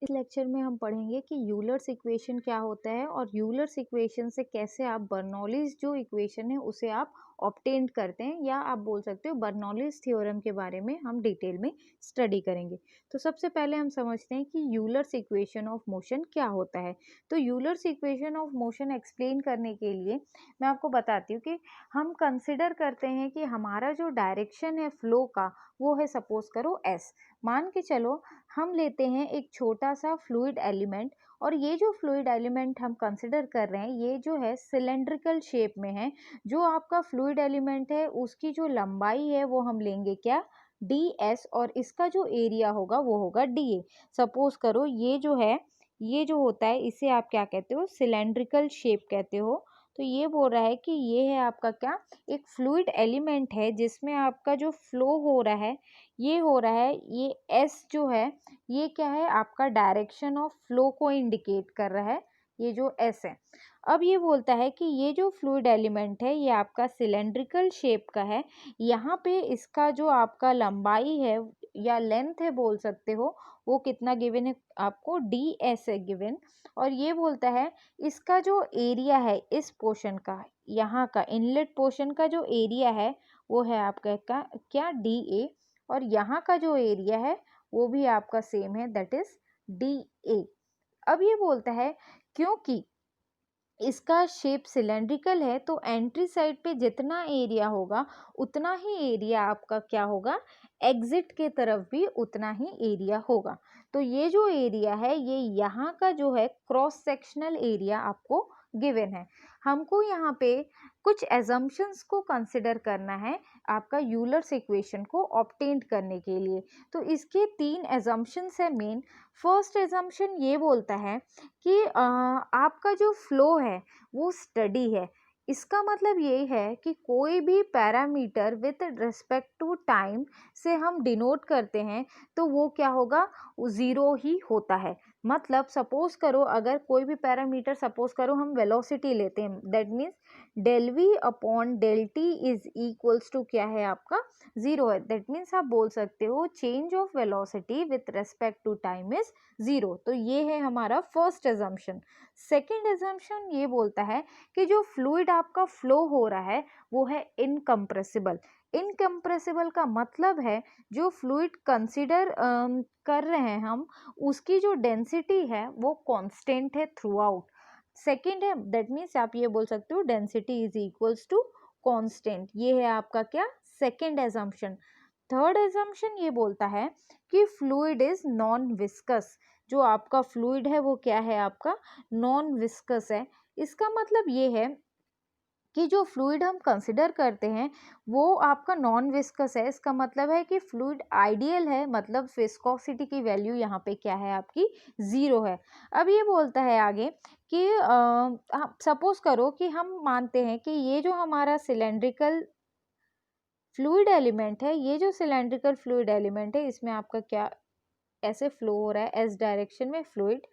इस लेक्चर में हम पढ़ेंगे कि यूलर्स इक्वेशन क्या होता है और यूलर्स इक्वेशन से कैसे आप बर्नौलीज जो इक्वेशन है उसे आप ऑब्टेन करते हैं, या आप बोल सकते हो बर्नौलीज थ्योरम के बारे में हम डिटेल में स्टडी करेंगे। तो सबसे पहले हम समझते हैं कि यूलर्स इक्वेशन ऑफ मोशन क्या होता है। तो Euler's equation of motion explain करने के लिए मैं आपको बताती हूँ कि हम कंसिडर करते हैं कि हमारा जो डायरेक्शन है फ्लो का वो है, सपोज करो एस। मान के चलो हम लेते हैं एक छोटा सा फ्लूइड एलिमेंट, और ये जो फ्लूइड एलिमेंट हम कंसिडर कर रहे हैं ये जो है सिलेंड्रिकल शेप में है। जो आपका फ्लूइड एलिमेंट है उसकी जो लंबाई है वो हम लेंगे क्या, डी एस, और इसका जो एरिया होगा वो होगा डी ए। सपोज करो ये जो है, ये जो होता है इसे आप क्या कहते हो, सिलेंड्रिकल शेप कहते हो। तो ये बोल रहा है कि ये है आपका क्या, एक फ्लूइड एलिमेंट है जिसमें आपका जो फ्लो हो रहा है ये हो रहा है, ये एस जो है ये क्या है, आपका डायरेक्शन ऑफ फ्लो को इंडिकेट कर रहा है, ये जो एस है। अब ये बोलता है कि ये जो फ्लूइड एलिमेंट है ये आपका सिलेंड्रिकल शेप का है। यहाँ पे इसका जो आपका लंबाई है या लेंथ है बोल सकते हो, वो कितना गिवन है आपको, डी एस है गिवन। और ये बोलता है इसका जो एरिया है इस पोर्शन का, यहाँ का इनलेट पोर्शन का जो एरिया है वो है आपका क्या, डी ए। और यहाँ का जो एरिया है वो भी आपका सेम है, दैट इज डी ए। अब ये बोलता है क्योंकि इसका शेप सिलेंड्रिकल है तो एंट्री साइड पे जितना एरिया होगा उतना ही एरिया आपका क्या होगा, एग्जिट के तरफ भी उतना ही एरिया होगा। तो ये जो एरिया है ये यहाँ का जो है क्रॉस सेक्शनल एरिया आपको गिवन है। हमको यहाँ पे कुछ एजम्पशंस को कंसिडर करना है आपका यूलर्स इक्वेशन को ऑब्टेन करने के लिए। तो इसके 3 एजम्पशंस है मेन। फर्स्ट एजम्पशन ये बोलता है कि आपका जो फ्लो है वो स्टडी है। इसका मतलब ये है कि कोई भी parameter with respect to time से हम डिनोट करते हैं तो वो क्या होगा, वो ज़ीरो ही होता है। मतलब सपोज करो अगर कोई भी पैरामीटर, सपोज करो हम वेलोसिटी लेते हैं, that means del v upon del t is equals to क्या है आपका, ज़ीरो है। दैट मीन्स आप बोल सकते हो change of velocity with respect to time is zero. तो ये है हमारा फर्स्ट एजम्पशन। सेकेंड एजम्पशन ये बोलता है कि जो फ्लूइड आपका फ्लो हो रहा है वो है इनकम्प्रेसिबल। इनकम्प्रेसिबल का मतलब है जो फ्लूइड कंसिडर कर रहे हैं हम, उसकी जो डेंसिटी है वो कांस्टेंट है थ्रू आउट। सेकेंड है, दैट मीन्स आप ये बोल सकते हो density is equals to constant. ये है आपका क्या, सेकेंड एजम्पशन। थर्ड एजम्पशन ये बोलता है कि फ्लूइड इज नॉन विस्कस। जो आपका फ्लूइड है वो क्या है आपका, नॉन विस्कस है। इसका मतलब ये है कि जो फ्लूइड हम कंसिडर करते हैं वो आपका नॉन विस्कस है। इसका मतलब है कि फ्लूइड आइडियल है, मतलब विस्कोसिटी की वैल्यू यहाँ पे क्या है आपकी, ज़ीरो है। अब ये बोलता है आगे कि सपोज करो कि हम मानते हैं कि ये जो हमारा सिलेंड्रिकल फ्लूइड एलिमेंट है, ये जो सिलेंड्रिकल फ्लूइड एलिमेंट है इसमें आपका क्या ऐसे फ्लो हो रहा है एस डायरेक्शन में फ्लूइड।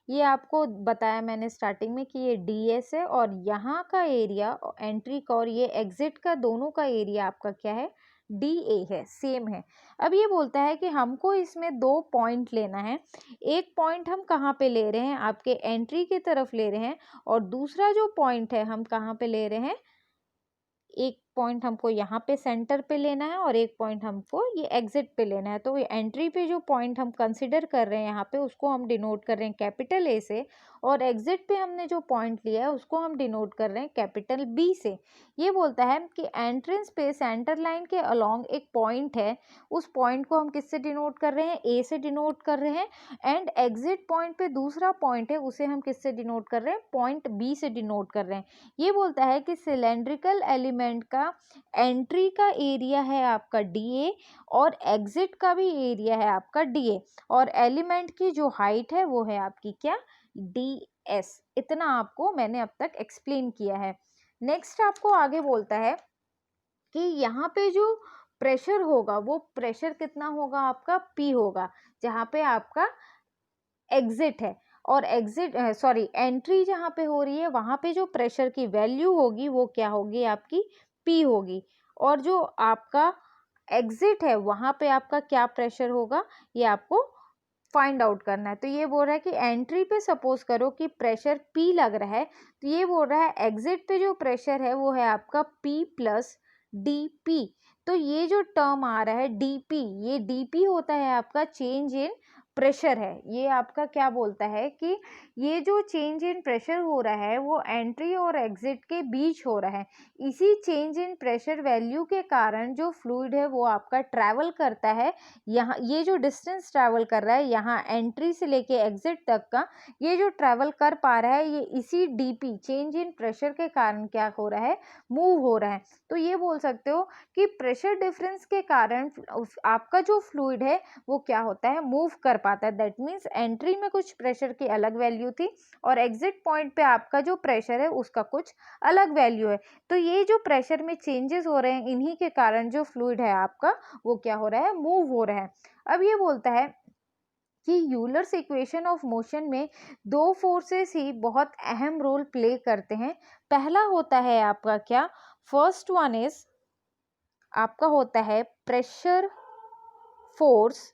ये आपको बताया मैंने स्टार्टिंग में कि ये डी एस है, और यहाँ का एरिया एंट्री का और ये एग्जिट का दोनों का एरिया आपका क्या है, डी ए है, सेम है। अब ये बोलता है कि हमको इसमें 2 पॉइंट लेना है। एक पॉइंट हम कहाँ पे ले रहे हैं, आपके एंट्री की तरफ ले रहे हैं, और दूसरा जो पॉइंट है हम कहाँ पे ले रहे हैं, एक पॉइंट हमको यहाँ पे सेंटर पे लेना है और एक पॉइंट हमको ये एग्जिट पे लेना है। तो ये एंट्री पे जो पॉइंट हम कंसिडर कर रहे हैं यहाँ पे उसको हम डिनोट कर रहे हैं कैपिटल ए से, और एग्जिट पे हमने जो पॉइंट लिया है उसको हम डिनोट कर रहे हैं कैपिटल बी से। ये बोलता है कि एंट्रेंस पे सेंटर लाइन के अलोंग एक पॉइंट है, उस पॉइंट को हम किससे डिनोट कर रहे हैं, ए से डिनोट कर रहे हैं। एंड एग्जिट पॉइंट पे दूसरा पॉइंट है उसे हम किससे डिनोट कर रहे हैं, पॉइंट बी से डिनोट कर रहे हैं। ये बोलता है कि सिलेंड्रिकल एलिमेंट का एंट्री का एरिया है आपका डी ए, और एग्जिट का भी एरिया है आपका डी ए, और एलिमेंट की जो हाइट है वो है आपकी क्या, डी एस। इतना आपको मैंने अब तक एक्सप्लेन किया है। नेक्स्ट आपको आगे बोलता है कि यहाँ पे जो प्रेशर होगा वो प्रेशर कितना होगा आपका, पी होगा, जहाँ पे आपका एग्जिट है, और एग्जिट सॉरी एंट्री जहाँ पे हो रही है वहाँ पे जो प्रेशर की वैल्यू होगी वो क्या होगी आपकी, पी होगी। और जो आपका एग्जिट है वहाँ पे आपका क्या प्रेशर होगा, ये आपको फाइंड आउट करना है। तो ये बोल रहा है कि एंट्री पे सपोज करो कि प्रेशर P लग रहा है, तो ये बोल रहा है एग्जिट पे जो प्रेशर है वो है आपका P प्लस DP। तो ये जो टर्म आ रहा है DP, ये DP होता है आपका चेंज इन प्रेशर है। ये आपका क्या बोलता है कि ये जो चेंज इन प्रेशर हो रहा है वो एंट्री और एग्जिट के बीच हो रहा है। इसी चेंज इन प्रेशर वैल्यू के कारण जो फ्लूइड है वो आपका ट्रैवल करता है, यहाँ ये जो डिस्टेंस ट्रैवल कर रहा है यहाँ एंट्री से लेके एग्जिट तक का, ये जो ट्रैवल कर पा रहा है ये इसी DP चेंज इन प्रेशर के कारण क्या हो रहा है, मूव हो रहा है। तो ये बोल सकते हो कि प्रेशर डिफरेंस के कारण आपका जो फ्लूइड है वो क्या होता है, मूव कर पाता है। दैट मीन्स एंट्री में कुछ प्रेशर की अलग वैल्यू थी और एग्जिट पॉइंट पे आपका जो प्रेशर है उसका कुछ अलग वैल्यू है। तो ये जो प्रेशर में चेंजेस हो रहे हैं इन्हीं के कारण जो फ्लूइड है आपका वो क्या हो रहा है, मूव हो रहा है। अब ये बोलता है कि यूलर्स इक्वेशन ऑफ मोशन में दो फोर्सेस ही बहुत अहम रोल प्ले करते हैं। पहला होता है आपका क्या, फर्स्ट वन इज आपका होता है pressure force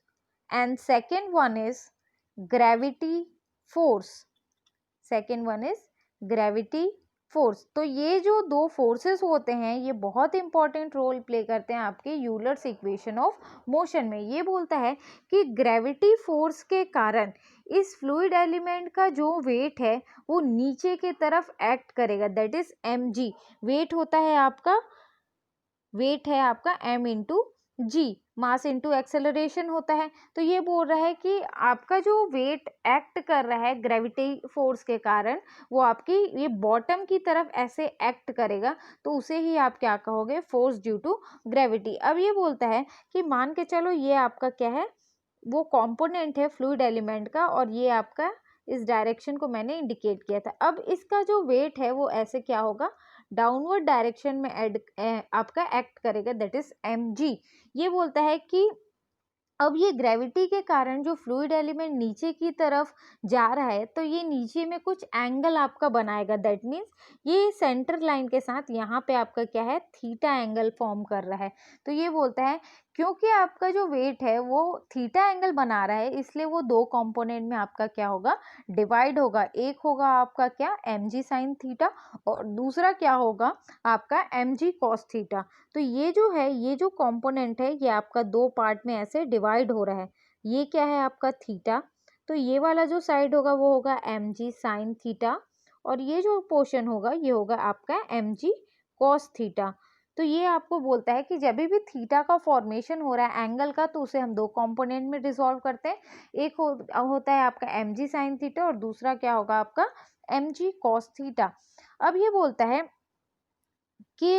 and second one is gravity force. Second one is gravity force. तो ये जो दो फोर्सेस होते हैं ये बहुत इंपॉर्टेंट रोल प्ले करते हैं आपके यूलर्स इक्वेशन ऑफ मोशन में। ये बोलता है कि ग्रेविटी फोर्स के कारण इस फ्लूइड एलिमेंट का जो वेट है वो नीचे के तरफ एक्ट करेगा, दैट इज mg। वेट होता है आपका, वेट है आपका m इंटू जी, मास इंटू एक्सेलरेशन होता है। तो ये बोल रहा है कि आपका जो वेट एक्ट कर रहा है ग्रेविटी फोर्स के कारण वो आपकी ये बॉटम की तरफ ऐसे एक्ट करेगा, तो उसे ही आप क्या कहोगे, फोर्स ड्यू टू ग्रेविटी। अब ये बोलता है कि मान के चलो ये आपका क्या है, वो कंपोनेंट है फ्लूइड एलिमेंट का और ये आपका इस डायरेक्शन को मैंने इंडिकेट किया था। अब इसका जो वेट है वो ऐसे क्या होगा, डाउनवर्ड डायरेक्शन में आपका एक्ट करेगा, दैट इज mg। ये बोलता है कि अब ये ग्रेविटी के कारण जो फ्लूइड एलिमेंट नीचे की तरफ जा रहा है तो ये नीचे में कुछ एंगल आपका बनाएगा, दैट मीन्स ये सेंटर लाइन के साथ यहाँ पे आपका क्या है, थीटा एंगल फॉर्म कर रहा है। तो ये बोलता है क्योंकि आपका जो वेट है वो थीटा एंगल बना रहा है इसलिए वो दो कंपोनेंट में आपका क्या होगा, डिवाइड होगा। एक होगा आपका क्या, mg साइन थीटा और दूसरा क्या होगा आपका mg कॉस थीटा। तो ये जो है, ये जो कंपोनेंट है ये आपका दो पार्ट में ऐसे डिवाइड हो रहा है। ये क्या है आपका थीटा, तो ये वाला जो साइड होगा वो होगा mg साइन थीटा और ये जो पोर्शन होगा ये होगा आपका mg कॉस थीटा। तो ये आपको बोलता है कि जब भी थीटा का फॉर्मेशन हो रहा है एंगल का तो उसे हम दो कंपोनेंट में डिसॉल्व करते हैं। एक होता है आपका mg साइन थीटा और दूसरा क्या होगा आपका mg कॉस थीटा। अब ये बोलता है कि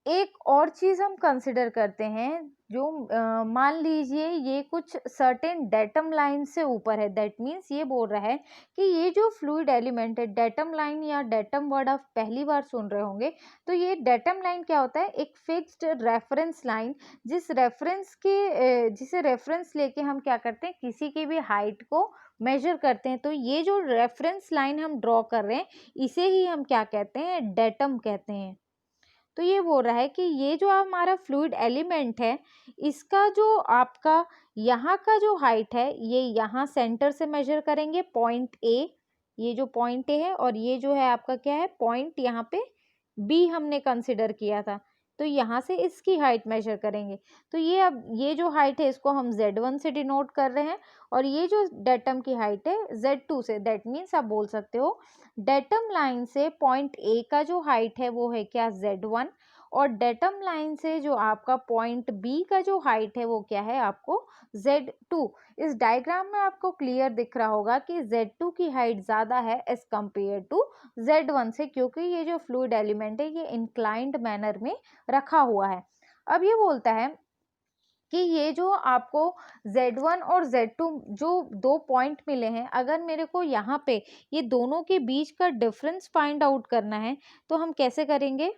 एक और चीज हम कंसिडर करते हैं, जो मान लीजिए ये कुछ सर्टेन डेटम लाइन से ऊपर है, दैट मीन्स ये बोल रहा है कि ये जो फ्लूइड एलिमेंट है, डेटम लाइन या डेटम वर्ड आप पहली बार सुन रहे होंगे। तो ये डेटम लाइन क्या होता है, एक फिक्स्ड रेफरेंस लाइन, जिसे रेफरेंस लेके हम क्या करते हैं, किसी की भी हाइट को मेजर करते हैं। तो ये जो रेफरेंस लाइन हम ड्रॉ कर रहे हैं इसे ही हम क्या कहते हैं, डेटम कहते हैं। तो ये बोल रहा है कि ये जो हमारा फ्लूइड एलिमेंट है इसका जो आपका यहाँ का जो हाइट है ये यहाँ सेंटर से मेजर करेंगे पॉइंट ए, ये जो पॉइंट ए है, और ये जो है आपका क्या है, पॉइंट यहाँ पे बी हमने कंसिडर किया था। तो यहाँ से इसकी हाइट मेजर करेंगे। तो ये अब ये जो हाइट है इसको हम z1 से डिनोट कर रहे हैं और ये जो डेटम की हाइट है z2 से। दैट मीन्स आप बोल सकते हो डेटम लाइन से पॉइंट ए का जो हाइट है वो है क्या, z1, और डेटम लाइन से जो आपका पॉइंट बी का जो हाइट है वो क्या है आपको z2। इस डायग्राम में आपको क्लियर दिख रहा होगा कि z2 की हाइट ज़्यादा है एज कंपेयर टू z1 से, क्योंकि ये जो फ्लूइड एलिमेंट है ये इंक्लाइंड मैनर में रखा हुआ है। अब ये बोलता है कि ये जो आपको z1 और z2 जो दो पॉइंट मिले हैं, अगर मेरे को यहाँ पे ये दोनों के बीच का डिफरेंस फाइंड आउट करना है तो हम कैसे करेंगे,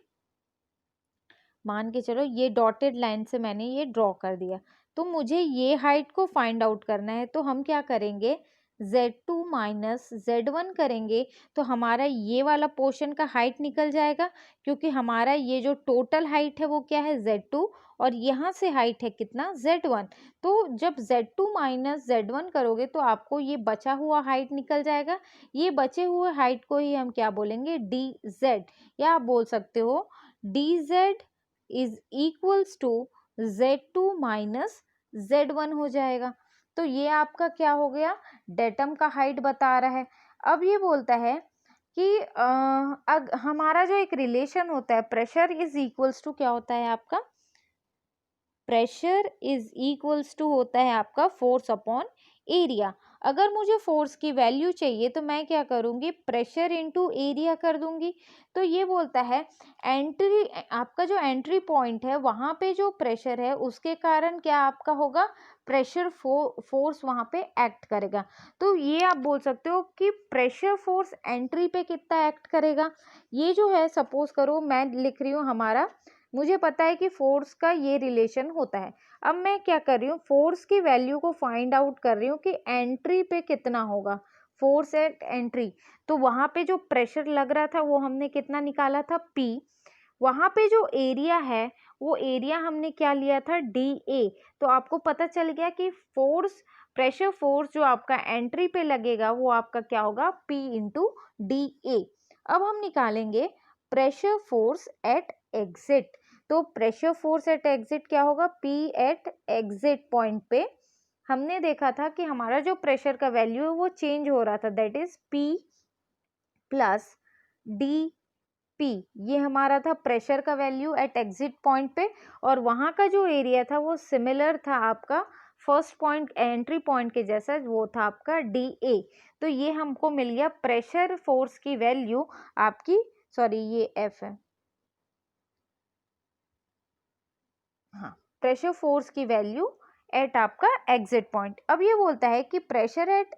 मान के चलो ये डॉटेड लाइन से मैंने ये ड्रॉ कर दिया, तो मुझे ये हाइट को फाइंड आउट करना है। तो हम क्या करेंगे, Z2 माइनस Z1 करेंगे तो हमारा ये वाला पोर्शन का हाइट निकल जाएगा, क्योंकि हमारा ये जो टोटल हाइट है वो क्या है Z2 और यहाँ से हाइट है कितना Z1। तो जब Z2 माइनस Z1 करोगे तो आपको ये बचा हुआ हाइट निकल जाएगा। ये बचे हुए हाइट को ही हम क्या बोलेंगे, DZ, या आप बोल सकते हो DZ is equals to Z2 minus Z1 हो जाएगा। तो ये आपका क्या हो गया, डेटम का हाइट बता रहा है। अब ये बोलता है कि हमारा जो एक रिलेशन होता है, प्रेशर इज इक्वल्स टू क्या होता है आपका, प्रेशर इज इक्वल्स टू होता है आपका फोर्स अपॉन एरिया। अगर मुझे फोर्स की वैल्यू चाहिए तो मैं क्या करूंगी, प्रेशर इंटू एरिया कर दूंगी। तो ये बोलता है एंट्री, आपका जो एंट्री पॉइंट है वहां पे जो प्रेशर है उसके कारण क्या आपका होगा, प्रेशर फोर्स वहां पे एक्ट करेगा। तो ये आप बोल सकते हो कि प्रेशर फोर्स एंट्री पे कितना एक्ट करेगा। ये जो है, सपोज करो मैं लिख रही हूँ हमारा, मुझे पता है कि फोर्स का ये रिलेशन होता है। अब मैं क्या कर रही हूँ, फोर्स की वैल्यू को फाइंड आउट कर रही हूँ कि एंट्री पे कितना होगा, फोर्स एट एंट्री। तो वहां पे जो प्रेशर लग रहा था वो हमने कितना निकाला था, P। वहां पे जो एरिया है वो एरिया हमने क्या लिया था, DA। तो आपको पता चल गया कि फोर्स, प्रेशर फोर्स जो आपका एंट्री पे लगेगा वो आपका क्या होगा, P इंटू DA। अब हम निकालेंगे प्रेशर फोर्स एट एग्जिट। तो प्रेशर फोर्स एट एग्जिट क्या होगा, P एट एग्जिट पॉइंट पे हमने देखा था कि हमारा जो प्रेशर का वैल्यू है वो चेंज हो रहा था, that is P plus DP। ये हमारा था प्रेशर का वैल्यू एट एग्जिट पॉइंट पे, और वहां का जो एरिया था वो सिमिलर था आपका फर्स्ट पॉइंट, एंट्री पॉइंट के जैसा, वो था आपका DA। तो ये हमको मिल गया प्रेशर फोर्स की वैल्यू आपकी, सॉरी ये F है, हाँ, प्रेशर फोर्स की वैल्यू एट आपका एग्जिट पॉइंट। अब ये बोलता है कि pressure at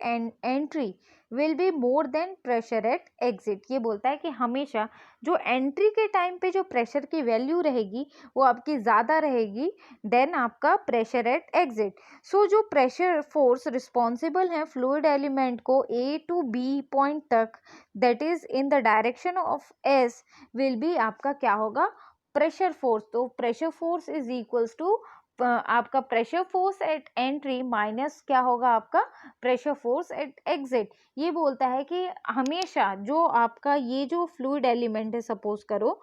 entry will be more than pressure at exit. ये बोलता है कि हमेशा जो एंट्री के टाइम पे जो प्रेशर की वैल्यू रहेगी वो आपकी ज़्यादा रहेगी देन आपका प्रेशर एट एग्जिट। सो जो प्रेशर फोर्स रिस्पॉन्सिबल है फ्लूइड एलिमेंट को A टू B पॉइंट तक, that is in the direction of S, will be आपका क्या होगा, प्रेशर फोर्स। तो pressure force is equals to आपका pressure force at entry minus क्या होगा आपका प्रेशर फोर्स एट एग्जिट। ये बोलता है कि हमेशा जो आपका ये जो फ्लूइड एलिमेंट है, सपोज करो,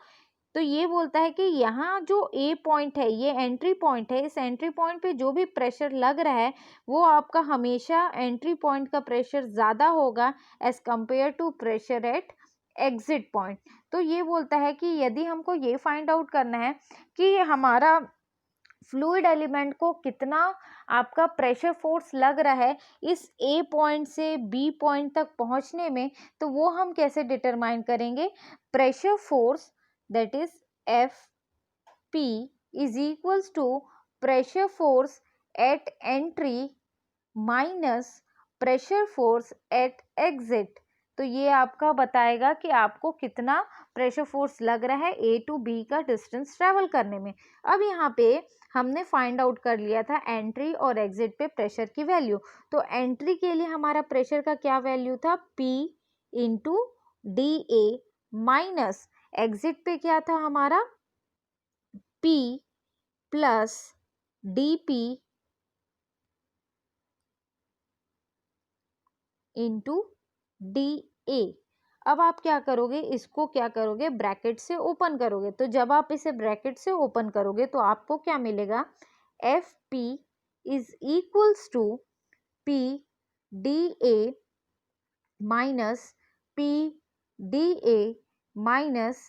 तो ये बोलता है कि यहाँ जो A पॉइंट है ये एंट्री पॉइंट है, इस एंट्री पॉइंट पे जो भी प्रेशर लग रहा है वो आपका हमेशा एंट्री पॉइंट का प्रेशर ज़्यादा होगा as compare to pressure at exit point. तो ये बोलता है कि यदि हमको ये फाइंड आउट करना है कि हमारा फ्लूइड एलिमेंट को कितना आपका प्रेशर फोर्स लग रहा है इस A पॉइंट से B पॉइंट तक पहुंचने में, तो वो हम कैसे डिटरमाइन करेंगे, pressure force that is FP is equals to pressure force at entry minus pressure force at exit. तो ये आपका बताएगा कि आपको कितना प्रेशर फोर्स लग रहा है A टू B का डिस्टेंस ट्रेवल करने में। अब यहाँ पे हमने फाइंड आउट कर लिया था एंट्री और एग्जिट पे प्रेशर की वैल्यू। तो एंट्री के लिए हमारा प्रेशर का क्या वैल्यू था, P into DA minus exit पे क्या था हमारा, P plus DP into DA। अब आप क्या करोगे, इसको क्या करोगे, ब्रैकेट से ओपन करोगे। तो जब आप इसे ब्रैकेट से ओपन करोगे तो आपको क्या मिलेगा, FP is equals to PDA minus PDA minus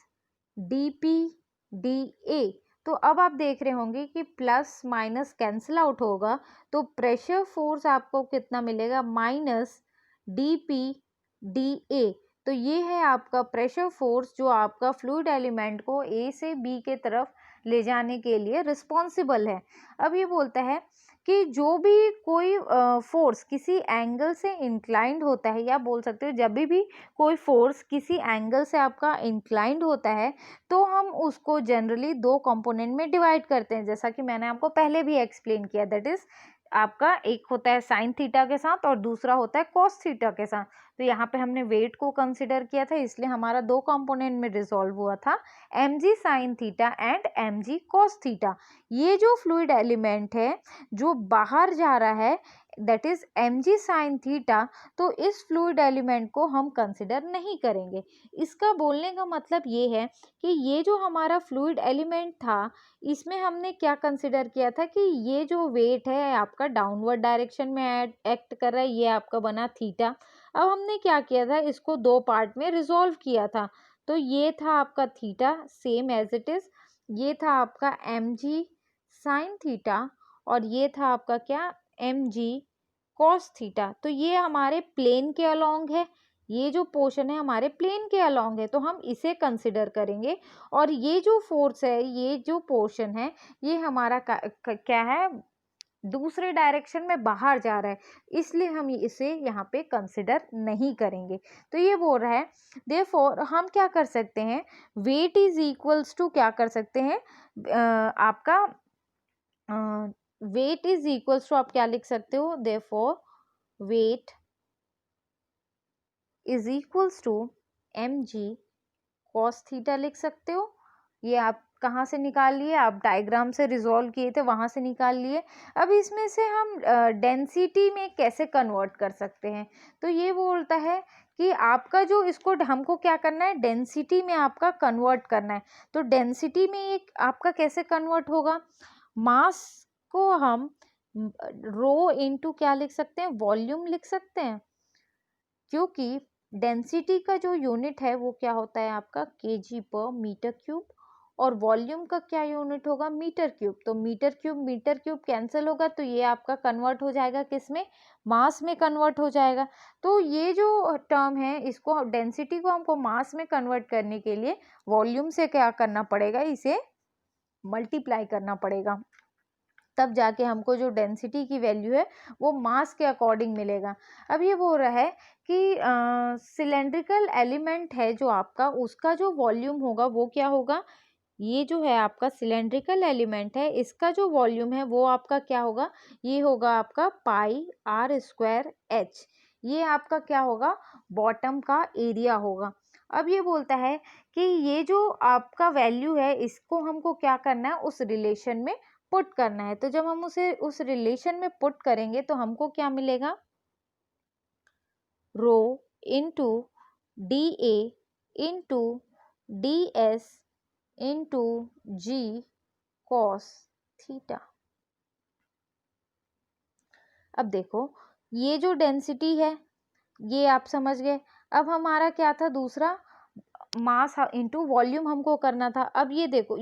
DPDA। तो अब आप देख रहे होंगे कि प्लस माइनस कैंसिल आउट होगा, तो प्रेशर फोर्स आपको कितना मिलेगा, माइनस DPDA। तो ये है आपका प्रेशर फोर्स जो आपका फ्लूइड एलिमेंट को A से B के तरफ ले जाने के लिए रिस्पॉन्सिबल है। अब ये बोलता है कि जो भी कोई फोर्स किसी एंगल से इंक्लाइंड होता है, या बोल सकते हो जब भी कोई फोर्स किसी एंगल से आपका इंक्लाइंड होता है तो हम उसको जनरली दो कंपोनेंट में डिवाइड करते हैं, जैसा कि मैंने आपको पहले भी एक्सप्लेन किया, दैट इज आपका एक होता है साइन थीटा के साथ और दूसरा होता है कॉस थीटा के साथ। तो यहाँ पे हमने वेट को कंसिडर किया था, इसलिए हमारा दो कंपोनेंट में रिजॉल्व हुआ था, mg sine theta and mg cos theta. ये जो फ्लूइड एलिमेंट है जो बाहर जा रहा है that is mg sine theta, तो इस फ्लूइड एलिमेंट को हम कंसिडर नहीं करेंगे। इसका बोलने का मतलब ये है कि ये जो हमारा फ्लूइड एलिमेंट था इसमें हमने क्या कंसिडर किया था कि ये जो वेट है आपका डाउनवर्ड डायरेक्शन में एक्ट कर रहा है, ये आपका बना थीटा। अब हमने क्या किया था, इसको दो पार्ट में रिजॉल्व किया था। तो ये था आपका theta same as it is, ये था आपका mg साइन थीटा और ये था आपका क्या mg कॉस थीटा। तो ये हमारे प्लेन के अलोंग है, ये जो पोर्शन है हमारे प्लेन के अलोंग है, तो हम इसे कंसिडर करेंगे। और ये जो फोर्स है, ये जो पोर्शन है, ये हमारा क्या है, दूसरे डायरेक्शन में बाहर जा रहा है, इसलिए हम इसे यहाँ पे कंसिडर नहीं करेंगे। तो ये बोल रहा है देयरफॉर हम क्या कर सकते हैं, वेट इज इक्वल्स टू क्या कर सकते हैं, आपका वेट इज इक्वल्स टू आप क्या लिख सकते हो, therefore weight is equals to mg cos theta लिख सकते हो। ये आप कहाँ से निकाल लिए, आप डायग्राम से रिजॉल्व किए थे वहां से निकाल लिए। अब इसमें से हम डेंसिटी में कैसे कन्वर्ट कर सकते हैं, तो ये बोलता है कि आपका जो इसको हमको क्या करना है, डेंसिटी में आपका कन्वर्ट करना है। तो डेंसिटी में एक आपका कैसे कन्वर्ट होगा, मास को हम रो इनटू क्या लिख सकते हैं, वॉल्यूम लिख सकते हैं, क्योंकि डेंसिटी का जो यूनिट है वो क्या होता है आपका केजी पर मीटर क्यूब, और वॉल्यूम का क्या यूनिट होगा, मीटर क्यूब। तो मीटर क्यूब कैंसिल होगा, तो ये आपका कन्वर्ट हो जाएगा किस में, मास में कन्वर्ट हो जाएगा। तो ये जो टर्म है, इसको डेंसिटी को हमको मास में कन्वर्ट करने के लिए वॉल्यूम से क्या करना पड़ेगा, इसे मल्टीप्लाई करना पड़ेगा, तब जाके हमको जो डेंसिटी की वैल्यू है वो मास के अकॉर्डिंग मिलेगा। अब ये बोल रहा है कि सिलेंड्रिकल एलिमेंट है जो आपका, उसका जो वॉल्यूम होगा वो क्या होगा, ये जो है आपका सिलेंड्रिकल एलिमेंट है, इसका जो वॉल्यूम है वो आपका क्या होगा, ये होगा आपका पाई आर स्क्वायर एच। ये आपका क्या होगा, बॉटम का एरिया होगा। अब ये बोलता है कि ये जो आपका वैल्यू है इसको हमको क्या करना है, उस रिलेशन में पुट करना है। तो जब हम उसे उस रिलेशन में पुट करेंगे तो हमको क्या मिलेगा, rho into D A into D S into g cos theta. अब देखो ये जो डेंसिटी है ये आप समझ गए। अब हमारा क्या था दूसरा, मास इंटू वॉल्यूम हमको करना था। अब ये देखो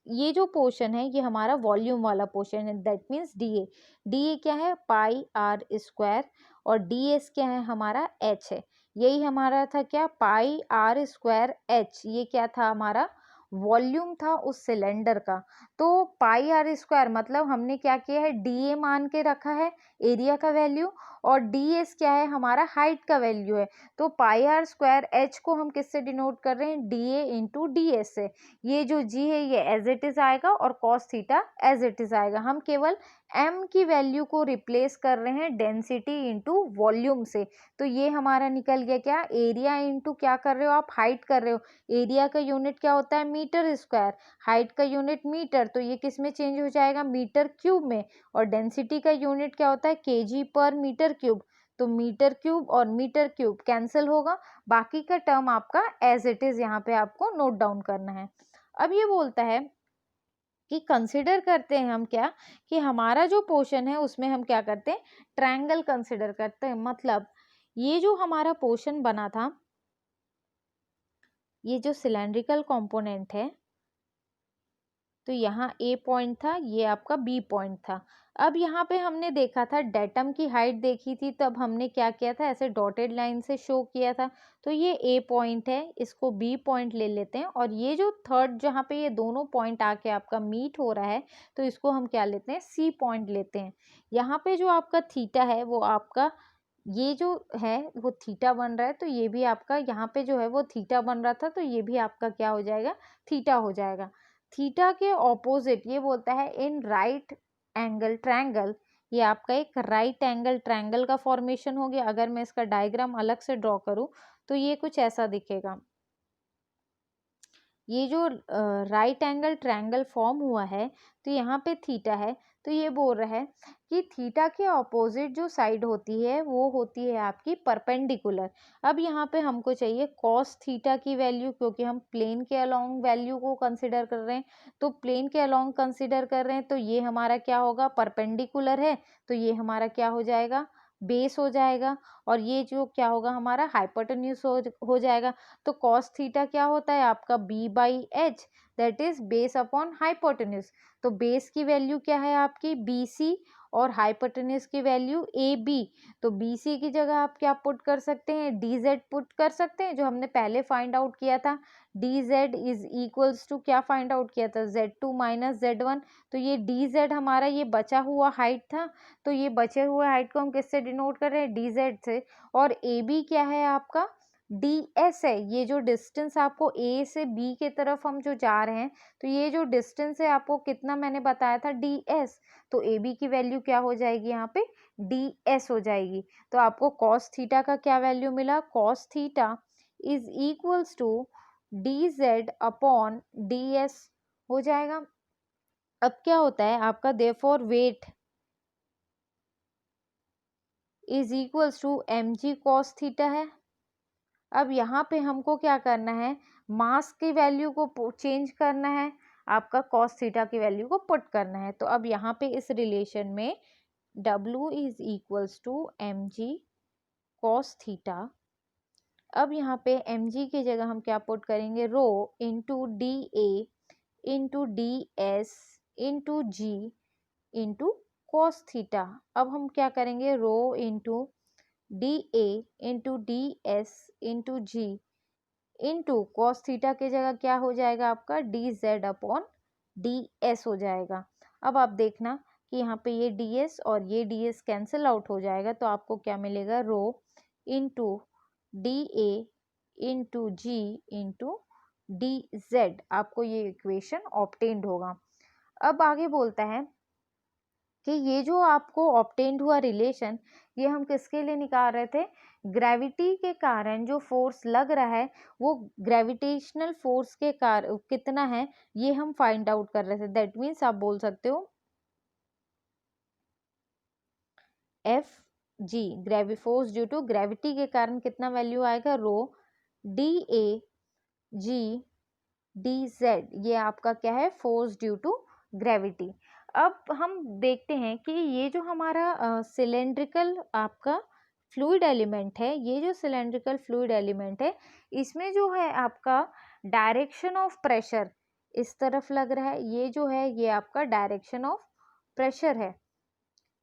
ये जो पोर्शन है ये हमारा वॉल्यूम वाला पोर्शन है, दैट मीन्स डी ए क्या है, पाई आर स्क्वायर, और डी एस क्या है हमारा एच है। यही हमारा था क्या, पाई आर स्क्वायर एच, ये क्या था हमारा वॉल्यूम था उस सिलेंडर का। तो पाई आर स्क्वायर मतलब हमने क्या किया है, डी ए मान के रखा है एरिया का वैल्यू, और डी एस क्या है हमारा हाइट का वैल्यू है। तो पाई आर स्क्वायर एच को हम किससे डिनोट कर रहे हैं, D A into D S से। ये जो जी है ये एज इट इज आएगा और cos theta as it is आएगा। हम केवल एम की वैल्यू को रिप्लेस कर रहे हैं डेंसिटी इंटू वॉल्यूम से। तो ये हमारा निकल गया क्या, एरिया इंटू क्या कर रहे हो आप, हाइट कर रहे हो। एरिया का यूनिट क्या होता है, मीटर स्क्वायर, हाइट का यूनिट मीटर, तो ये किस में चेंज हो जाएगा, मीटर क्यूब में। और डेंसिटी का यूनिट क्या होता है, केजी पर मीटर क्यूब। तो मीटर क्यूब और मीटर क्यूब कैंसिल होगा, बाकी का टर्म आपका एज इट इज यहाँ पे आपको नोट डाउन करना है। अब ये बोलता है कि कंसिडर करते हैं हम क्या, कि हमारा जो पोर्शन है उसमें हम क्या करते हैं, ट्रायंगल कंसिडर करते हैं। मतलब ये जो हमारा पोर्शन बना था, ये जो सिलेंड्रिकल कंपोनेंट है, तो यहाँ ए पॉइंट था, ये आपका बी पॉइंट था। अब यहाँ पे हमने देखा था डेटम की हाइट देखी थी, तब हमने क्या किया था, ऐसे डॉटेड लाइन से शो किया था। तो ये ए पॉइंट है, इसको बी पॉइंट ले लेते हैं, और ये जो थर्ड जहाँ पे ये दोनों पॉइंट आके आपका मीट हो रहा है, तो इसको हम क्या लेते हैं, सी पॉइंट लेते हैं। यहाँ पे जो आपका थीटा है वो आपका, ये जो है वो थीटा बन रहा है, तो ये भी आपका यहाँ पे जो है वो थीटा बन रहा था, तो ये भी आपका क्या हो जाएगा, थीटा हो जाएगा। थीटा के ऑपोजिट ये बोलता है इन राइट एंगल ट्रायंगल, ये आपका एक राइट एंगल ट्रायंगल का फॉर्मेशन हो गया। अगर मैं इसका डायग्राम अलग से ड्रॉ करूँ तो ये कुछ ऐसा दिखेगा। ये जो राइट एंगल ट्रायंगल फॉर्म हुआ है तो यहाँ पे थीटा है, तो ये बोल रहा है कि थीटा के ऑपोजिट जो साइड होती है वो होती है आपकी परपेंडिकुलर। अब यहाँ पे हमको चाहिए कॉस थीटा की वैल्यू, क्योंकि हम प्लेन के अलोंग वैल्यू को कंसिडर कर रहे हैं, तो प्लेन के अलोंग कंसिडर कर रहे हैं तो ये हमारा क्या होगा, परपेंडिकुलर है, तो ये हमारा क्या हो जाएगा, बेस हो जाएगा, और ये जो क्या होगा हमारा हाइपोटेन्यूज हो जाएगा। तो कॉस थीटा क्या होता है आपका b by H, that is base upon hypotenuse. तो बेस की वैल्यू क्या है आपकी BC और हाइपोटेन्यूज की वैल्यू AB। तो BC की जगह आप क्या पुट कर सकते हैं, DZ पुट कर सकते हैं, जो हमने पहले फाइंड आउट किया था। DZ इज इक्वल्स टू क्या फाइंड आउट किया था, Z2 माइनस Z1। तो ये DZ हमारा ये बचा हुआ हाइट था, तो ये बचे हुए हाइट को हम किससे डिनोट कर रहे हैं, DZ से। और AB क्या है आपका, DS है। ये जो डिस्टेंस आपको A से B के तरफ हम जो जा रहे हैं, तो ये जो डिस्टेंस है आपको कितना मैंने बताया था, DS। तो AB की वैल्यू क्या हो जाएगी यहाँ पे, DS हो जाएगी। तो आपको cos थीटा का क्या वैल्यू मिला, cos theta is equals to DZ upon DS हो जाएगा। अब क्या होता है आपका, therefore weight is equals to mg cos theta है। अब यहाँ पे हमको क्या करना है, मास की वैल्यू को चेंज करना है, आपका cos थीटा की वैल्यू को पुट करना है। तो अब यहाँ पे इस रिलेशन में W is equals to mg cos theta. अब यहाँ पे mg की जगह हम क्या पुट करेंगे, rho into DA into DS into G into cos theta. अब हम क्या करेंगे, rho into DA into DS into G into cos theta की जगह क्या हो जाएगा आपका, DZ अपॉन DS हो जाएगा। अब आप देखना कि यहाँ पे ये DS और ये DS कैंसिल आउट हो जाएगा, तो आपको क्या मिलेगा, rho into DA into G into DZ, आपको ये इक्वेशन ऑब्टेन्ड होगा। अब आगे बोलता है कि ये जो आपको ऑब्टेन्ड हुआ रिलेशन, ये हम किसके लिए निकाल रहे थे, ग्रेविटी के कारण जो फोर्स लग रहा है वो ग्रेविटेशनल फोर्स के कारण कितना है ये हम फाइंड आउट कर रहे थे। दैट मीन्स आप बोल सकते हो Fg gravity force due to gravity के कारण कितना वैल्यू आएगा, रो DA G DZ, ये आपका क्या है, फोर्स ड्यू टू ग्रेविटी। अब हम देखते हैं कि ये जो हमारा सिलेंड्रिकल आपका फ्लूइड एलिमेंट है, ये जो सिलेंड्रिकल फ्लूइड एलिमेंट है, इसमें जो है आपका डायरेक्शन ऑफ प्रेशर इस तरफ लग रहा है। ये जो है ये आपका डायरेक्शन ऑफ प्रेशर है,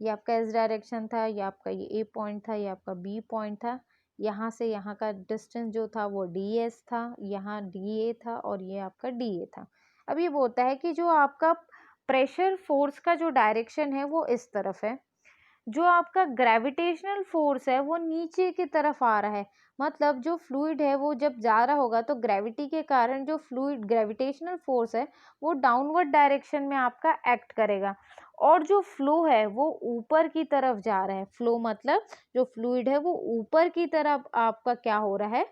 ये आपका इस डायरेक्शन था, ये आपका ये A पॉइंट था, ये आपका B पॉइंट था। यहाँ से यहाँ का डिस्टेंस जो था वो DS था, यहाँ DA था और ये आपका DA था। अब ये बोलता है कि जो आपका प्रेशर फोर्स का जो डायरेक्शन है वो इस तरफ है, जो आपका ग्रेविटेशनल फोर्स है वो नीचे की तरफ आ रहा है। मतलब जो फ्लूइड है वो जब जा रहा होगा तो ग्रेविटी के कारण जो फ्लूइड ग्रेविटेशनल फोर्स है वो डाउनवर्ड डायरेक्शन में आपका एक्ट करेगा, और जो फ्लो है वो ऊपर की तरफ जा रहा है। फ्लो मतलब जो फ्लूइड है वो ऊपर की तरफ आपका क्या हो रहा है,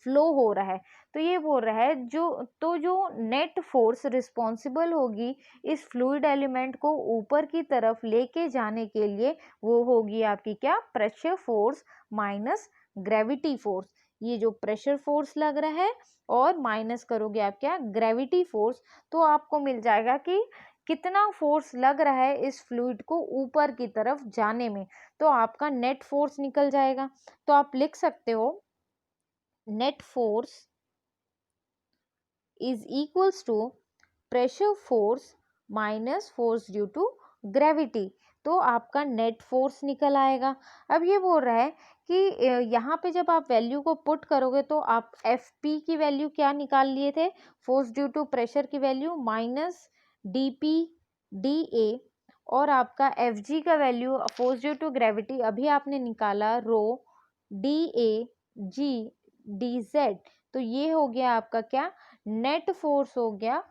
फ्लो हो रहा है। तो ये बोल रहा है जो नेट फोर्स रिस्पॉन्सिबल होगी इस फ्लूइड एलिमेंट को ऊपर की तरफ लेके जाने के लिए, वो होगी आपकी क्या, pressure force minus gravity force. ये जो प्रेशर फोर्स लग रहा है और माइनस करोगे आप क्या, ग्रेविटी फोर्स, तो आपको मिल जाएगा कि कितना फोर्स लग रहा है इस फ्लूइड को ऊपर की तरफ जाने में। तो आपका नेट फोर्स निकल जाएगा। तो आप लिख सकते हो net force is equals to pressure force minus force due to gravity. तो आपका नेट फोर्स निकल आएगा। अब ये बोल रहा है कि यहाँ पे जब आप वैल्यू को पुट करोगे तो आप FP की वैल्यू क्या निकाल लिए थे, फोर्स ड्यू टू प्रेशर की वैल्यू माइनस DP DA, और आपका FG का value force due to gravity अभी आपने निकाला, रो DA G DZ। तो ये हो गया आपका क्या, नेट फोर्स हो गया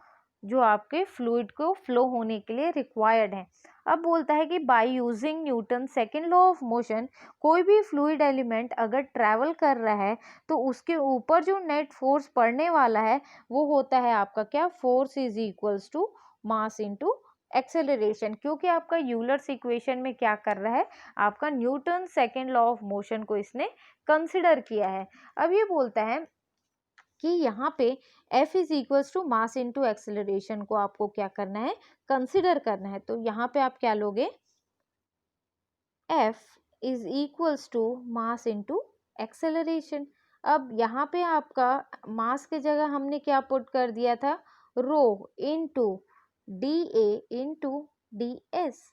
जो आपके फ्लूइड को फ्लो होने के लिए रिक्वायर्ड है। अब बोलता है कि by using Newton second law of motion, कोई भी फ्लूइड एलिमेंट अगर ट्रैवल कर रहा है तो उसके ऊपर जो नेट फोर्स पड़ने वाला है वो होता है आपका क्या, force is equals to mass into acceleration. क्योंकि आपका यूलर्स इक्वेशन में क्या कर रहा है, आपका Newton second law of motion को इसने कंसिडर किया है। अब ये बोलता है कि यहाँ पे F is equals to mass into acceleration को आपको क्या करना है, कंसिडर करना है। तो यहाँ पे आप क्या लोगे, F is equals to mass into acceleration. अब यहाँ पे आपका मास के जगह हमने क्या पुट कर दिया था, rho into D A into D s.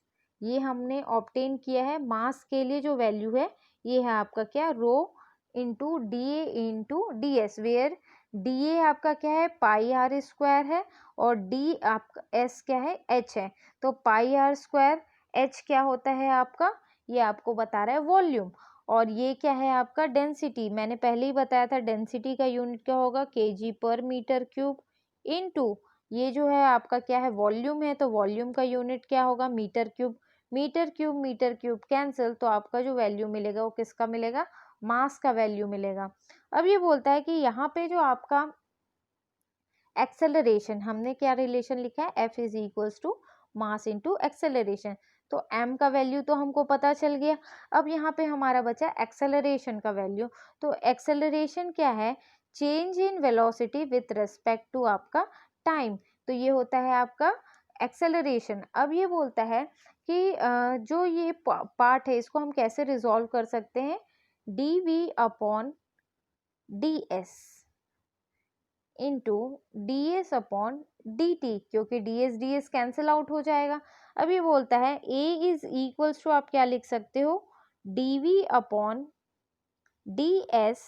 ये हमने ऑब्टेन किया है। मास के लिए जो वैल्यू है ये है आपका क्या, rho into D A into D s, where d a आपका क्या है, पाई आर स्क्वायर है, और डी आपका एस क्या है, एच है। तो पाई आर स्क्वायर, एच क्या होता है आपका, ये आपको बता रहा है वॉल्यूम, और ये क्या है आपका डेंसिटी। मैंने पहले ही बताया था डेंसिटी का यूनिट क्या होगा, केजी पर मीटर क्यूब, इनटू ये जो है आपका क्या है, वॉल्यूम है, तो वॉल्यूम का यूनिट क्या होगा, metre cube. Metre cube cancel, तो आपका जो वैल्यू मिलेगा वो किसका मिलेगा, मास का वैल्यू मिलेगा। अब ये बोलता है कि यहाँ पे जो आपका एक्सेलरेशन, हमने क्या रिलेशन लिखा है, f is equals to mass into acceleration. तो m का वैल्यू तो हमको पता चल गया। अब यहाँ पे हमारा बचा एक्सेलरेशन का वैल्यू। तो एक्सेलरेशन क्या है, change in velocity with respect to आपका टाइम। तो ये होता है आपका एक्सेलरेशन। अब ये बोलता है कि जो ये पार्ट है इसको हम कैसे रिजॉल्व कर सकते हैं, d we upon d S into D s upon d t, क्योंकि डी एस कैंसिल आउट हो जाएगा। अब ये बोलता है ए इज इक्वल्स टू, आप क्या लिख सकते हो, d we upon d S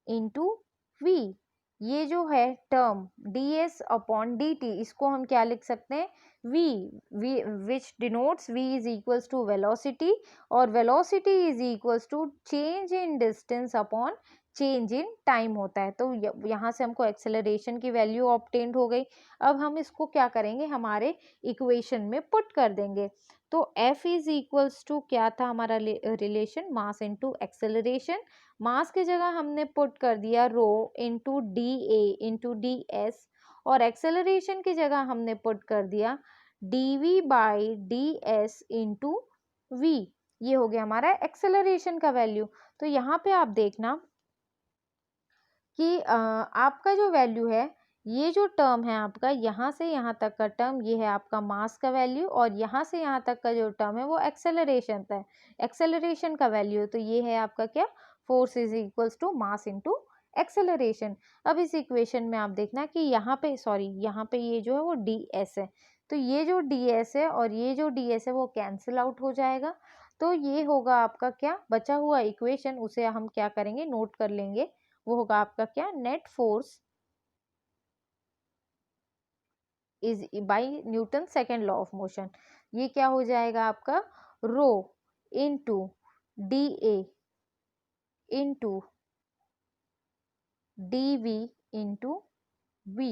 into we. ये जो है term d s upon d t, इसको हम क्या लिख सकते हैं, v which denotes v is equals to velocity, और velocity is equals to change in distance upon change in time होता है। तो यहाँ से हमको एक्सेलरेशन की वैल्यू ऑब्टेन्ड हो गई। अब हम इसको क्या करेंगे, हमारे इक्वेशन में पुट कर देंगे। तो F इज इक्वल्स टू क्या था हमारा relation, mass into acceleration. Mass की जगह हमने पुट कर दिया rho into D A into D S, और एक्सेलरेशन की जगह हमने पुट कर दिया D V by D S into we. ये हो गया हमारा एक्सेलरेशन का वैल्यू। तो यहाँ पे आप देखना कि आपका जो वैल्यू है, ये जो टर्म है आपका यहाँ से यहाँ तक का टर्म, ये है आपका मास का वैल्यू, और यहाँ से यहाँ तक का जो टर्म है वो एक्सेलरेशन है, एक्सेलरेशन का वैल्यू। तो ये है आपका क्या, force is equals to mass into acceleration. अब इस इक्वेशन में आप देखना कि यहाँ पे, सॉरी यहाँ पे ये जो है वो डी एस है, तो ये जो डी एस है और ये जो डी एस है वो कैंसिल आउट हो जाएगा। तो ये होगा आपका क्या, बचा हुआ इक्वेशन उसे हम क्या करेंगे, नोट कर लेंगे। वो होगा आपका क्या, net force is by Newton second law of motion. ये क्या हो जाएगा आपका, rho into D A into D V into we.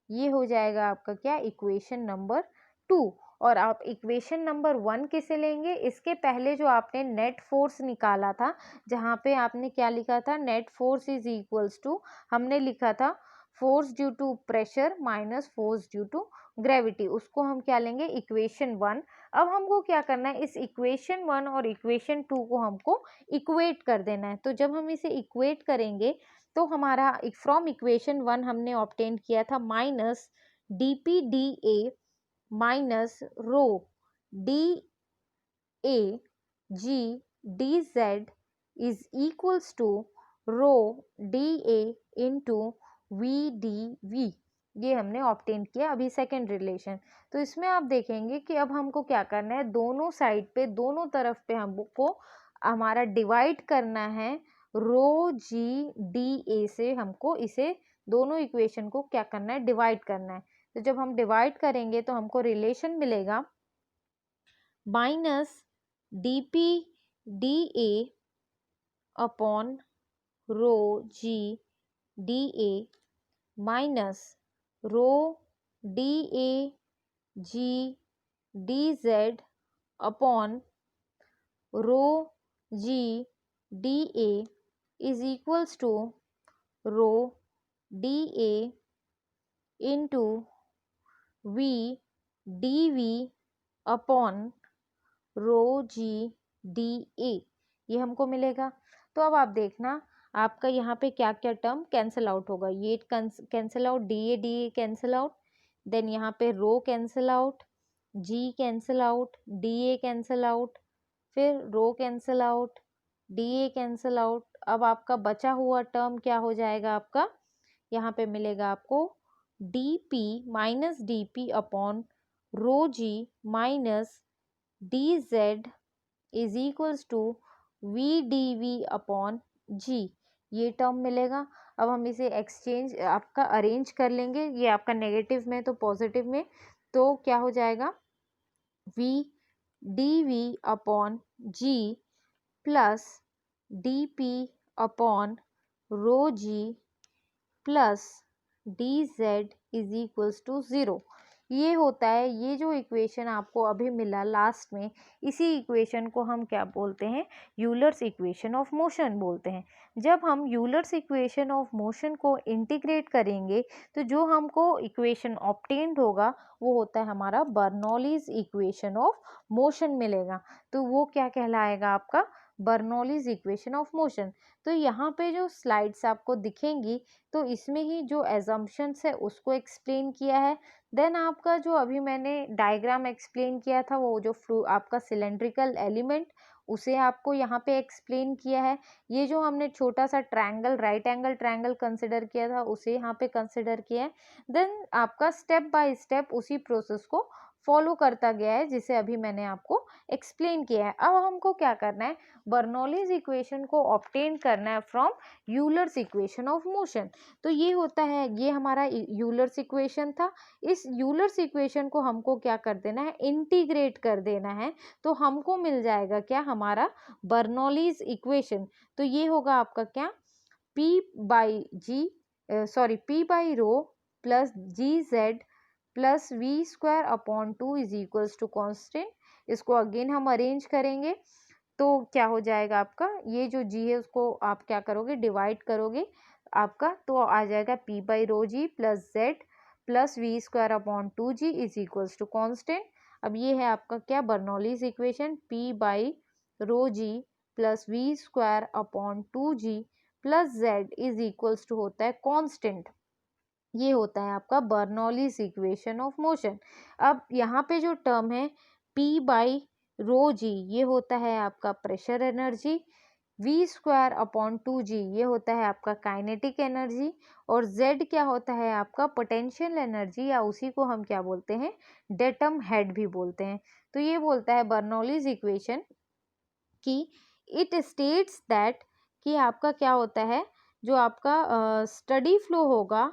ये हो जाएगा आपका क्या, इक्वेशन नंबर 2। और आप इक्वेशन नंबर 1 किसे लेंगे, इसके पहले जो आपने नेट फोर्स निकाला था, जहाँ पे आपने क्या लिखा था, net force is equals to, हमने लिखा था force due to pressure minus force due to gravity, उसको हम क्या लेंगे, इक्वेशन 1। अब हमको क्या करना है, इस इक्वेशन 1 और इक्वेशन 2 को हमको इक्वेट कर देना है। तो जब हम इसे इक्वेट करेंगे तो हमारा फ्रॉम इक्वेशन 1 हमने ऑब्टेन किया था minus D p d a minus rho d a g d Z is equals to rho d A into v D v. ये हमने ऑब्टेन किया अभी सेकेंड रिलेशन। तो इसमें आप देखेंगे कि अब हमको क्या करना है, दोनों साइड पे, दोनों तरफ पे हमको हमारा डिवाइड करना है रो जी डी ए से, हमको इसे दोनों इक्वेशन को क्या करना है, डिवाइड करना है। तो जब हम डिवाइड करेंगे तो हमको रिलेशन मिलेगा minus D p d a upon rho g d a minus rho d a g d z upon rho g d a is equals to rho d A into v D we upon rho g d a, ये हमको मिलेगा। तो अब आप देखना आपका यहाँ पे क्या क्या टर्म कैंसिल आउट होगा। ये cancel out, D A cancel out, then यहाँ पे rho cancel out, G cancel out, D A cancel out, फिर rho cancel out, D A cancel out. अब आपका बचा हुआ टर्म क्या हो जाएगा आपका, यहाँ पे मिलेगा आपको D P minus D P upon rho G minus D Z is equals to V D we upon G, ये टर्म मिलेगा। अब हम इसे एक्सचेंज आपका अरेंज कर लेंगे, ये आपका नेगेटिव में तो पॉजिटिव में, तो क्या हो जाएगा v D we upon g plus d P upon rho g plus d Z is equals to 0। ये होता है, ये जो इक्वेशन आपको अभी मिला लास्ट में, इसी इक्वेशन को हम क्या बोलते हैं, यूलर्स इक्वेशन ऑफ मोशन बोलते हैं। जब हम यूलर्स इक्वेशन ऑफ मोशन को इंटीग्रेट करेंगे तो जो हमको इक्वेशन ऑब्टेन्ड होगा वो होता है हमारा बर्नौलीज इक्वेशन ऑफ मोशन मिलेगा। तो वो क्या कहलाएगा आपका बर्नौलीज इक्वेशन ऑफ मोशन। तो यहाँ पे जो स्लाइड्स आपको दिखेंगी तो इसमें ही जो एजम्पशंस है उसको एक्सप्लेन किया है। देन आपका जो अभी मैंने डायग्राम एक्सप्लेन किया था वो जो आपका सिलेंड्रिकल एलिमेंट, उसे आपको यहाँ पे एक्सप्लेन किया है। ये जो हमने छोटा सा triangle, right angle triangle consider किया था उसे यहाँ पे कंसिडर किया है। देन आपका स्टेप बाय स्टेप उसी प्रोसेस को फॉलो करता गया है जिसे अभी मैंने आपको एक्सप्लेन किया है। अब हमको क्या करना है, बर्नौलीज इक्वेशन को ऑब्टेन करना है from Euler's equation of motion. तो ये होता है, ये हमारा यूलर्स इक्वेशन था। इस यूलर्स इक्वेशन को हमको क्या कर देना है, इंटीग्रेट कर देना है। तो हमको मिल जाएगा क्या, हमारा बर्नौलीज इक्वेशन। तो ये होगा आपका क्या, P by g P by rho plus g z plus v square upon 2 is equals to constant. इसको अगेन हम अरेंज करेंगे तो क्या हो जाएगा आपका, ये जो जी है उसको आप क्या करोगे, डिवाइड करोगे आपका, तो आ जाएगा P by rho g plus z plus v square upon 2g is equals to constant. अब ये है आपका क्या, Bernoulli's equation, P by rho g plus v square upon 2g plus z is equals to होता है constant. ये होता है आपका बर्नौलीज इक्वेशन ऑफ मोशन। अब यहाँ पे जो टर्म है P बाई रो जी, ये होता है आपका pressure energy, v square upon 2g ये होता है आपका काइनेटिक एनर्जी, और z क्या होता है आपका पोटेंशियल एनर्जी, या उसी को हम क्या बोलते हैं, डेटम हेड भी बोलते हैं। तो ये बोलता है बर्नौलीज इक्वेशन कि इट स्टेट्स दैट, कि आपका क्या होता है, जो आपका स्टडी फ्लो होगा,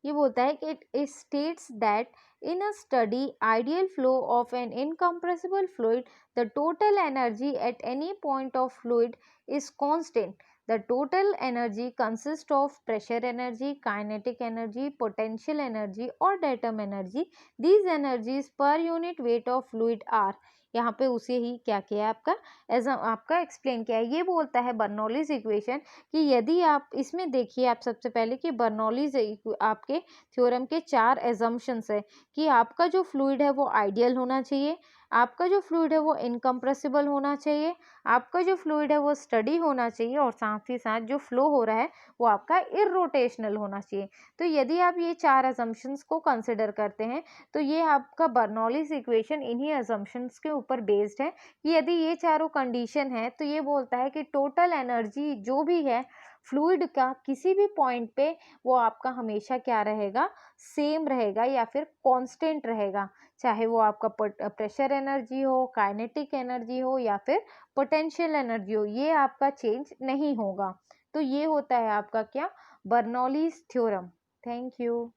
ये बोलता है कि it states that in a steady ideal flow of an incompressible fluid the total energy at any point of fluid is constant. The total energy consists of pressure energy, kinetic energy, potential energy or datum energy. These energies per unit weight of fluid are, यहाँ पे उसे ही क्या किया है आपका, as आपका explain किया है। ये बोलता है बर्नौलीज इक्वेशन कि यदि आप इसमें देखिए, आप सबसे पहले कि बर्नौलीज आपके थ्योरम के 4 एजम्पशंस है कि आपका जो फ्लूइड है वो आइडियल होना चाहिए, आपका जो फ्लूइड है वो इनकम्प्रेसिबल होना चाहिए, आपका जो फ्लूइड है वो स्टडी होना चाहिए, और साथ ही साथ जो फ्लो हो रहा है वो आपका इरोटेशनल होना चाहिए। तो यदि आप ये 4 असम्पशंस को कंसिडर करते हैं तो ये आपका बर्नौलीज इक्वेशन इन्हीं असम्पशंस के ऊपर बेस्ड है कि यदि ये चारों कंडीशन है तो ये बोलता है कि टोटल एनर्जी जो भी है फ्लूइड का किसी भी पॉइंट पे वो आपका हमेशा क्या रहेगा, सेम रहेगा या फिर कांस्टेंट रहेगा, चाहे वो आपका प्रेशर एनर्जी हो, काइनेटिक एनर्जी हो या फिर पोटेंशियल एनर्जी हो, ये आपका चेंज नहीं होगा। तो ये होता है आपका क्या, बर्नौलीज थ्योरम। Thank you.